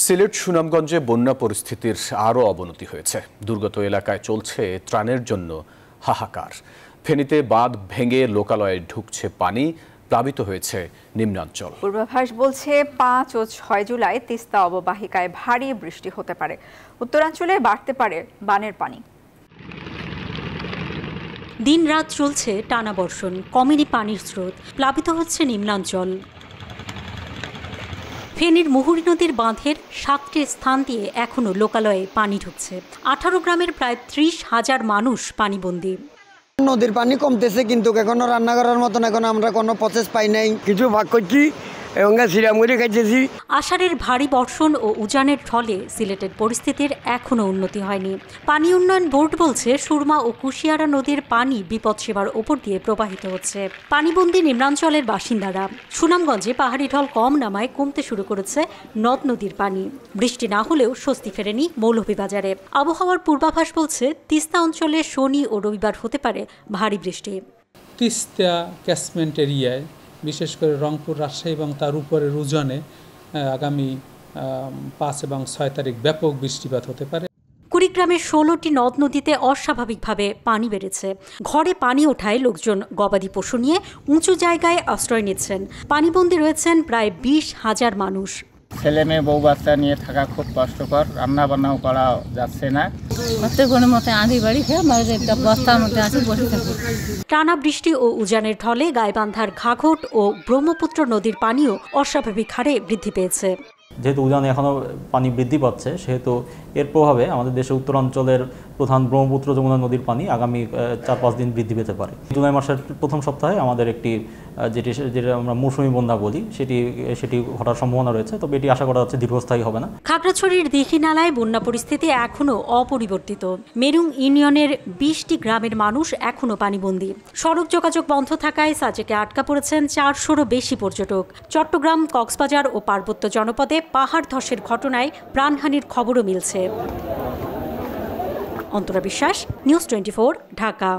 সিলেট সুনামগঞ্জে বন্যা পরিস্থিতির আরও অবনতি হয়েছে। দুর্গত এলাকায় চলছে ত্রাণের জন্য হাহাকার। ফেনীতে বাঁধ ভেঙে লোকালয়ে ঢুকছে পানি, প্লাবিত হয়েছে নিম্নাঞ্চল। পূর্বাভাস বলছে ৫ ও ৬ জুলাই তিস্তা অববাহিকায় ভারী বৃষ্টি হতে পারে। উত্তরাঞ্চলে বাড়তে পারে বানের পানি। দিন রাত চলছে টানা বর্ষণ, কমেনি পানির স্রোত, প্লাবিত হচ্ছে নিম্নাঞ্চল। ফেনীর মুহুরী নদীর বাঁধের ৭টি স্থান দিয়ে এখনও লোকালয়ে পানি ঢুকছে। ১৮ গ্রামের প্রায় ৩০,০০০ মানুষ পানিবন্দী। নদীর পানি কমতেছে, কিন্তু এখনো রান্না করার মতন আমরা কোনো প্রসেস পাই নাই। কিছু ভাগ করছি, আষাঢ়ের ভারী বর্ষণ ও উজানের ফলে সিলেটের পরিস্থিতির এখনও উন্নতি হয়নি। পানি উন্নয়ন বোর্ড বলছে সুরমা ও কুশিয়ারা নদীর পানি বিপদসীমার ওপর দিয়ে প্রবাহিত হচ্ছে। পানিবন্দী নিম্নাঞ্চলের বাসিন্দারা। সুনামগঞ্জে পাহাড়ি ঢল কম নামায় কমতে শুরু করেছে নদ নদীর পানি। বৃষ্টি না হলেও স্বস্তি ফেরেনি মৌলভীবাজারে। আবহাওয়ার পূর্বাভাস বলছে তিস্তা অঞ্চলে শনি ও রবিবার হতে পারে ভারী বৃষ্টি। তিস্তা ক্যাচমেন্ট এরিয়ায় বিশেষ করে রংপুর, রাজশাহী এবং তার উপরের উজানে আগামী ৫ এবং ৬ তারিখ ব্যাপক বৃষ্টিপাত হতে পারে। কুড়িগ্রামের ১৬টি নদ নদীতে অস্বাভাবিকভাবে পানি বেড়েছে। ঘরে পানি ওঠায় লোকজন গবাদি পশু নিয়ে উঁচু জায়গায় আশ্রয় নিচ্ছেন। পানিবন্দী রয়েছেন প্রায় ২০,০০০ মানুষ। ছেলে মেয়ে বউ বাচ্চা নিয়ে থাকা খুব কষ্টকর, রান্না বান্নাও করা যাচ্ছে না। টানা বৃষ্টি ও উজানের ঢলে গাইবান্ধার ঘাঘট ও ব্রহ্মপুত্র নদীর পানিও অস্বাভাবিক হারে বৃদ্ধি পেয়েছে। যেহেতু উজানে এখনও পানি বৃদ্ধি পাচ্ছে, সেহেতু এর প্রভাবে আমাদের দেশের উত্তরাঞ্চলের প্রধান ব্রহ্মপুত্র যমুনা নদীর পানি আগামী ৪-৫ দিন বৃদ্ধি পেতে পারে। জুলাই মাসের প্রথম সপ্তাহে আমাদের একটি যেটা আমরা মৌসুমী বন্যা বলি সেটি ঘটার সম্ভাবনা রয়েছে, তবে এটি আশা করা যাচ্ছে দীর্ঘস্থায়ী হবে না। খাগড়াছড়ির দীঘিনালায় বন্যা পরিস্থিতি এখনও অপরিবর্তিত। মেরুং ইউনিয়নের ২০টি গ্রামের মানুষ এখনও পানিবন্দী। সড়ক যোগাযোগ বন্ধ থাকায় সাজেকে আটকা পড়েছেন ৪০০রও বেশি পর্যটক। চট্টগ্রাম, কক্সবাজার ও পার্বত্য জনপদে পাহাড় ধসের ঘটনায় প্রাণহানির খবরও মিলছে। অন্তরা বিশ্বাস, নিউজ 24, ঢাকা।